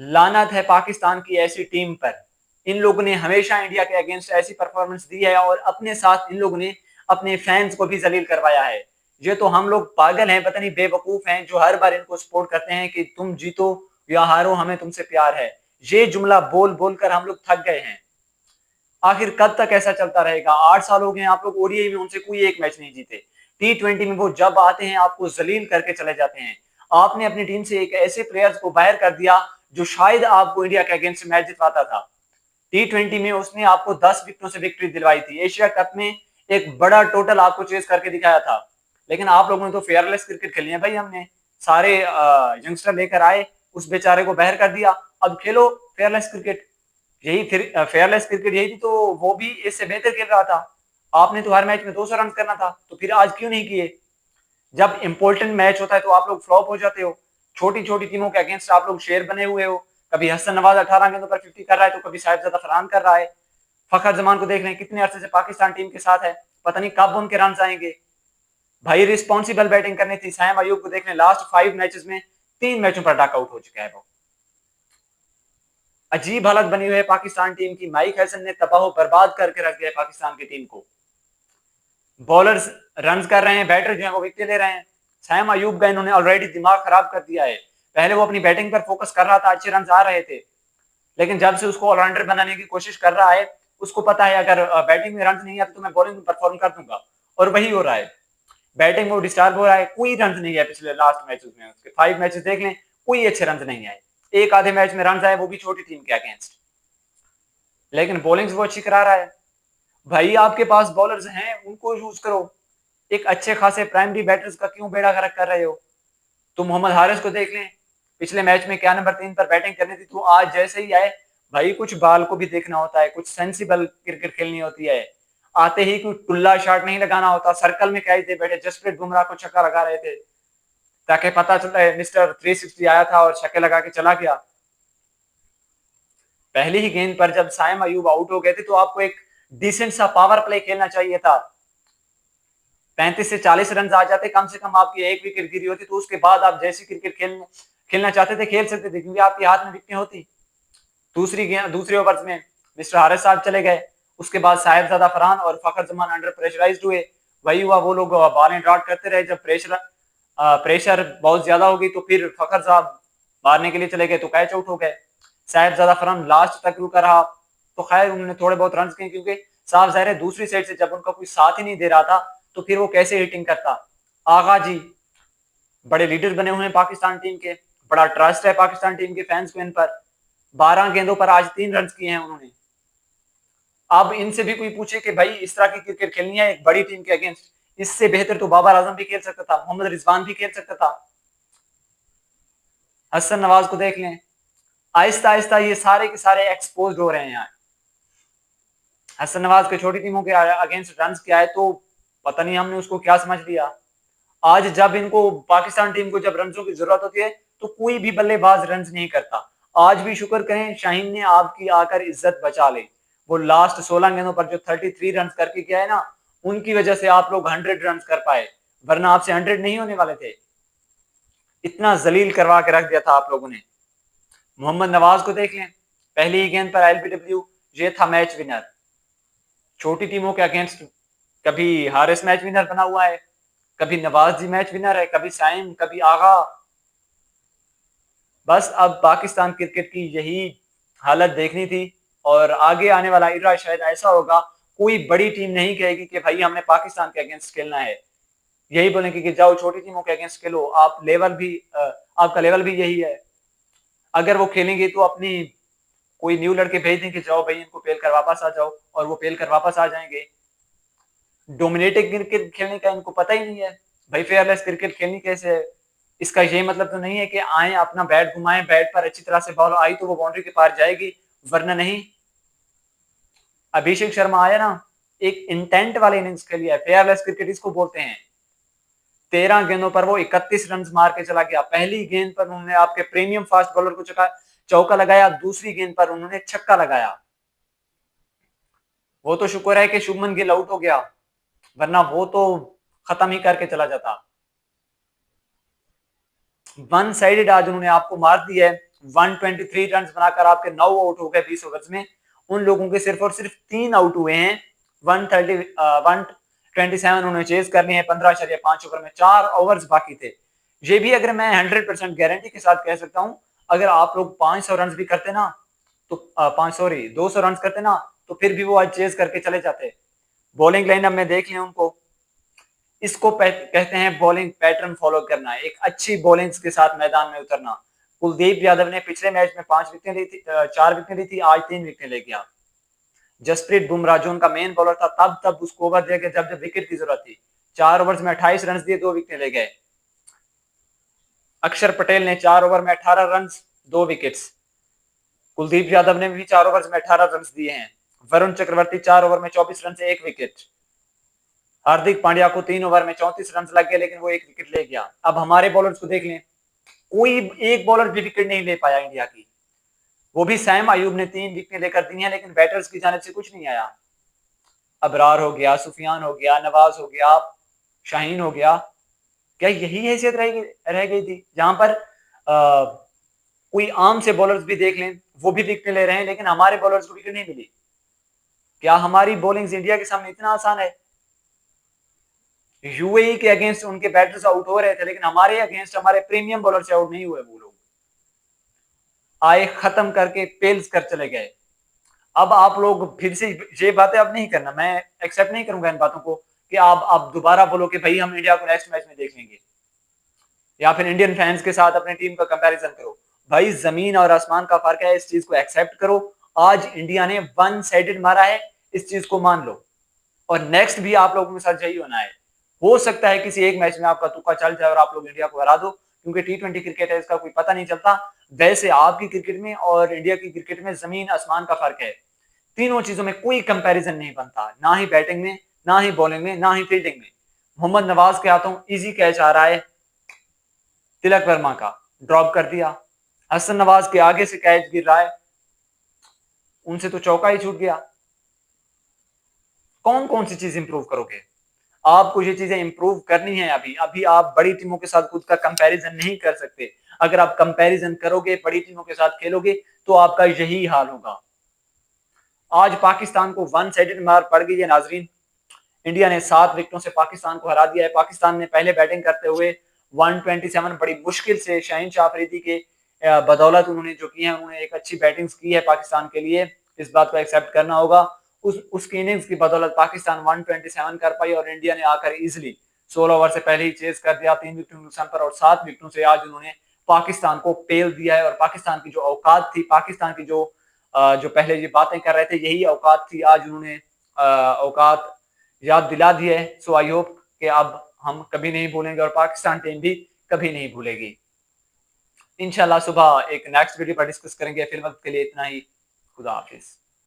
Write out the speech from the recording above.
लानत है पाकिस्तान की ऐसी टीम पर। इन लोगों ने हमेशा इंडिया के अगेंस्ट ऐसी परफॉर्मेंस दी है और अपने साथ इन लोगों ने अपने फैंस को भी जलील करवाया है। ये तो हम लोग पागल हैं, पता नहीं बेवकूफ हैं, जो हर बार इनको सपोर्ट करते हैं कि तुम जीतो या हारो हमें तुमसे प्यार है। ये जुमला बोल बोल कर हम लोग थक गए हैं। आखिर कब तक ऐसा चलता रहेगा? 8 साल हो गए हैं, आप लोग ओडीआई में उनसे कोई एक मैच नहीं जीते। T20 में वो जब आते हैं आपको जलील करके चले जाते हैं। आपने अपनी टीम से एक ऐसे प्लेयर्स को बाहर कर दिया जो शायद आपको इंडिया के अगेंस्ट मैच जितवाता था। T20 में उसने आपको 10 विकेटों से विक्ट्री दिलवाई थी। एशिया कप में एक बड़ा टोटल आपको चेस करके दिखाया था। लेकिन आप लोगों ने तो फेयरलेस क्रिकेट खेली है भाई। हमने सारे यंगस्टर लेकर आए, उस बेचारे को बाहर कर दिया। अब खेलो फेयरलेस क्रिकेट। यही फिर फेयरलेस क्रिकेट यही थी, तो वो भी इससे बेहतर खेल रहा था। आपने तो हर मैच में 200 रन करना था, तो फिर आज क्यों नहीं किए? जब इंपॉर्टेंट मैच होता है तो आप लोग फ्लॉप हो जाते हो। छोटी छोटी टीमों के अगेंस्ट आप लोग शेर बने हुए हो। कभी हसन नवाज 18 गेंदों पर 50 कर रहा है, तो कभी साहिबजादा फरहान कर रहा है। फखर जमान को देख रहे हैं, कितने अरसे से पाकिस्तान टीम के साथ है, पता नहीं कब उनके रन आएंगे। भाई रिस्पॉन्सिबल बैटिंग करनी थी। साइम अयूब को देख रहे हैं, लास्ट 5 मैचेस में 3 मैचों पर डकआउट हो चुका है वो। अजीब हालत बनी हुई है पाकिस्तान टीम की। माइक हैसन ने तबाह बर्बाद करके रख दिया है पाकिस्तान की टीम को। बॉलर्स रन कर रहे हैं, बैटर जो है वो विकेट ले रहे हैं। सैम अयूब का इन्होंने ऑलरेडी दिमाग खराब कर दिया है। पहले वो अपनी बैटिंग पर फोकस कर रहा था, अच्छे रन आ रहे थे। लेकिन जब से उसको ऑलराउंडर बनाने की कोशिश कर रहा है, उसको पता है अगर बैटिंग में रन नहीं आते तो मैं बॉलिंग में परफॉर्म कर दूंगा। और वही हो रहा है। बैटिंग में वो डिस्टर्ब हो रहा है। कोई रन नहीं है पिछले लास्ट मैचेस में उसके। 5 मैचेस देख लें, कोई अच्छे रन नहीं आए। एक आधे मैच में रन आए, वो भी छोटी टीम के अगेंस्ट। लेकिन बॉलिंग वो अच्छी करा रहा है। भाई आपके पास बॉलर्स हैं, उनको यूज करो। एक अच्छे खासे प्राइमरी बैटर्स का क्यों बेड़ा गर्क कर रहे हो? तो मोहम्मद हारिस को देख लें, पिछले मैच में क्या नंबर 3 पर बैटिंग करनी थी, तो आज जैसे ही आए, भाई कुछ बाल को भी देखना होता है, कुछ सेंसिबल क्रिकेट खेलनी होती है। आते ही कोई टुल्ला शॉट नहीं लगाना होता। सर्कल में क्या थे बैठे, जसप्रीत बुमराह को छक्का लगा रहे थे, ताकि पता चलता है मिस्टर 360 आया था और छक्के लगा के चला गया। पहली ही गेंद पर जब साइम अयूब आउट हो गए थे, तो आपको एक डिसेंट सा पावर प्ले खेलना चाहिए था। 35 से 40 रन आ जाते, कम से कम आपकी एक विकेट गिरी होती, तो उसके बाद आप जैसी क्रिकेट खेलना चाहते थे खेल सकते थे, क्योंकि आपके हाथ में विकेटें होती। दूसरे ओवर में मिस्टर हारिस साहब चले गए। उसके बाद साहिबजादा फरहान और फखर जमान अंडर प्रेशराइज्ड हुए। वही हुआ, वो लोग बॉलें ड्रॉट करते रहे। जब प्रेशर बहुत ज्यादा हो गई, तो फिर फखर साहब मारने के लिए चले गए, तो कैच आउट हो गए। साहिबजादा फरहान लास्ट तक रुका रहा, तो खैर उन्होंने थोड़े बहुत रन किए, क्योंकि साफ जाहिर है दूसरी साइड से जब उनका कोई साथ ही नहीं दे रहा था, तो फिर वो कैसे हिटिंग करता। आगा जी बड़े लीडर बने हुए हैं पाकिस्तान टीम के। बड़ा ट्रस्ट है पाकिस्तान टीम के फैंस को इन पर। 12 गेंदों पर आज 3 रन किए हैं उन्होंने। अब इनसे भी कोई पूछे कि भाई इस तरह की क्रिकेट खेलनी है एक बड़ी टीम के अगेंस्ट, इससे बेहतर तो बाबर आजम भी खेल सकता था, मोहम्मद रिजवान भी खेल सकता था। हसन नवाज को देख लें, आहिस्ता आहिस्ता ये सारे के सारे एक्सपोज हो रहे हैं यहाँ। हसन नवाज के छोटी टीमों के अगेंस्ट रन किया है, तो पता नहीं हमने उसको क्या समझ लिया। आज जब इनको पाकिस्तान टीम को जब रनों की जरूरत होती है, तो कोई भी बल्लेबाज रन नहीं करता। आज भी शुक्र करें शाहीन ने आपकी आकर इज्जत बचा ली। वो लास्ट 16 गेंदों पर जो 33 रन करके गया है ना, उनकी वजह से आप लोग 100 रन कर पाए, वरना आपसे 100 नहीं होने वाले थे। इतना जलील करवा के रख दिया था आप लोगों ने। मोहम्मद नवाज को देख लें, पहली ही गेंद पर एलबीडब्ल्यू, ये था मैच विनर। छोटी टीमों के अगेंस्ट कभी हारिस मैच विनर बना हुआ है, कभी नवाज जी मैच विनर है, कभी साइम, कभी आगा। बस अब पाकिस्तान क्रिकेट की यही हालत देखनी थी। और आगे आने वाला इरा शायद ऐसा होगा, कोई बड़ी टीम नहीं कहेगी कि भाई हमने पाकिस्तान के अगेंस्ट खेलना है। यही बोलेंगे कि जाओ छोटी टीमों के अगेंस्ट खेलो, आपका लेवल भी यही है। अगर वो खेलेंगे तो अपनी कोई न्यू लड़के भेज दें कि जाओ भाई इनको पेल कर वापस आ जाओ, और वो पेल कर वापस आ जाएंगे। डोमिनेटिंग क्रिकेट खेलने का इनको पता ही नहीं है। भाई फेयरलेस क्रिकेट खेलनी कैसे है? इसका ये मतलब तो नहीं है कि आए अपना बैट घुमाएं, बैट पर अच्छी तरह से बॉल आई तो वो बाउंड्री के पार जाएगी, वरना नहीं। अभिषेक शर्मा आया ना, एक इंटेंट वाली इनिंग्स खेली है, फेयरलेस क्रिकेट इसको बोलते हैं। 13 गेंदों पर वो 31 रन मार के चला गया। पहली गेंद पर उन्होंने आपके प्रीमियम फास्ट बॉलर को चौका लगाया, दूसरी गेंद पर उन्होंने छक्का लगाया। वो तो शुक्र है कि शुभमन गिल आउट हो गया, वरना वो तो खत्म ही करके चला जाता। वन साइडेड आज उन्होंने आपको मार दी है। 123 रन बनाकर आपके 9 आउट हो गए 20 ओवर्स में, उन लोगों के सिर्फ और सिर्फ 3 आउट हुए हैं। 127 उन्होंने चेज करनी है 15.5 ओवर में, 4 ओवर्स बाकी थे। ये भी अगर मैं 100% गारंटी के साथ कह सकता हूं, अगर आप लोग 500 रन भी करते ना, तो 200 रन करते ना, तो फिर भी वो आज चेज करके चले जाते। बॉलिंग लाइनअप में देख लें उनको, इसको कहते हैं बॉलिंग पैटर्न फॉलो करना, एक अच्छी बॉलिंग के साथ मैदान में उतरना। कुलदीप यादव ने पिछले मैच में 5 विकेटें ली थी, 4 विकेटें ली थी, आज 3 विकेटें ले गया। जसप्रीत बुमराह जो उनका मेन बॉलर था, तब उसको ओवर दिया गया जब विकेट की जरूरत थी। 4 ओवर्स में 28 रन दिए, 2 विकेट ले गए। अक्षर पटेल ने 4 ओवर में 18 रन, 2 विकेट्स। कुलदीप यादव ने भी 4 ओवर में 18 रन दिए हैं। वरुण चक्रवर्ती 4 ओवर में 24 रन से 1 विकेट। हार्दिक पांड्या को 3 ओवर में 34 रन लग गए, लेकिन वो 1 विकेट ले गया। अब हमारे बॉलर्स को देख लें, कोई एक बॉलर भी विकेट नहीं ले पाया इंडिया की। वो भी सैम अयूब ने 3 विकेट लेकर दी हैं, लेकिन बैटर्स की जानिब से कुछ नहीं आया। अबरार हो गया, सुफियान हो गया, नवाज हो गया, शाहीन हो गया, क्या यही हैसियत रह गई थी जहां पर कोई आम से बॉलर्स भी देख लें, वो भी विकेट ले रहे हैं, लेकिन हमारे बॉलर्स को विकेट नहीं मिली। क्या हमारी बॉलिंग इंडिया के सामने इतना आसान है? यूएई के अगेंस्ट उनके बैटर्स आउट हो रहे थे, लेकिन हमारे अगेंस्ट हमारे प्रीमियम बॉलर से आउट नहीं हुए। वो लोग आए, खत्म करके पेल्स कर चले गए। अब आप लोग फिर से ये बातें अब नहीं करना, मैं एक्सेप्ट नहीं करूंगा इन बातों को कि आप दोबारा बोलो कि भाई हम इंडिया को नेक्स्ट मैच में देख लेंगे, या फिर इंडियन फैंस के साथ अपनी टीम का कंपैरिजन करो। भाई जमीन और आसमान का फर्क है, इस चीज को एक्सेप्ट करो। आज इंडिया ने 1 साइडेड मारा है, इस चीज को मान लो, और नेक्स्ट भी आप लोगों के साथ यही होना है। हो सकता है किसी एक मैच में आपका तुक्का चल जाए और आप लोग इंडिया को हरा दो, क्योंकि T20 क्रिकेट है, इसका कोई पता नहीं चलता। वैसे आपकी क्रिकेट में और इंडिया की क्रिकेट में जमीन आसमान का फर्क है। तीनों चीजों में कोई कंपैरिजन नहीं बनता, ना ही बैटिंग में, ना ही बॉलिंग में, ना ही फील्डिंग में। मोहम्मद नवाज के हाथों इजी कैच आ रहा है, तिलक वर्मा का ड्रॉप कर दिया। हसन नवाज के आगे से कैच गिर रहा है, उनसे तो चौका ही छूट गया। कौन कौन सी चीज इंप्रूव करोगे? आपको ये चीजें इंप्रूव करनी है। अभी आप बड़ी टीमों के साथ खुद का कंपैरिजन नहीं कर सकते। अगर आप कंपैरिजन करोगे, बड़ी टीमों के साथ खेलोगे, तो आपका यही हाल होगा। आज पाकिस्तान को 1 साइडेड मार पड़ गई है नाजरीन। इंडिया ने 7 विकेटों से पाकिस्तान को हरा दिया है। पाकिस्तान ने पहले बैटिंग करते हुए 127 बड़ी मुश्किल से शाहीन शाह अफरीदी के बदौलत उन्होंने जो की है, उन्होंने एक अच्छी बैटिंग की है पाकिस्तान के लिए, इस बात को एक्सेप्ट करना होगा। उसकी इनिंग्स की बदौलत पाकिस्तान 127 कर पाई, और इंडिया ने आकर इजिली 16 ओवर से पहले ही चेज कर दिया 3 विकेटों के नुकसान पर, और 7 विकेटों से आज उन्होंने पाकिस्तान को पेल दिया है। और पाकिस्तान की जो औकात थी, पाकिस्तान की जो पहले ये बातें कर रहे थे, यही औकात थी, आज उन्होंने औकात याद दिला दी है। सो आई होप कि अब हम कभी नहीं भूलेंगे, और पाकिस्तान टीम भी कभी नहीं भूलेगी। इंशाल्लाह सुबह एक नेक्स्ट वीडियो पर डिस्कस करेंगे। फिर वक्त के लिए इतना ही। खुदा हाफिज।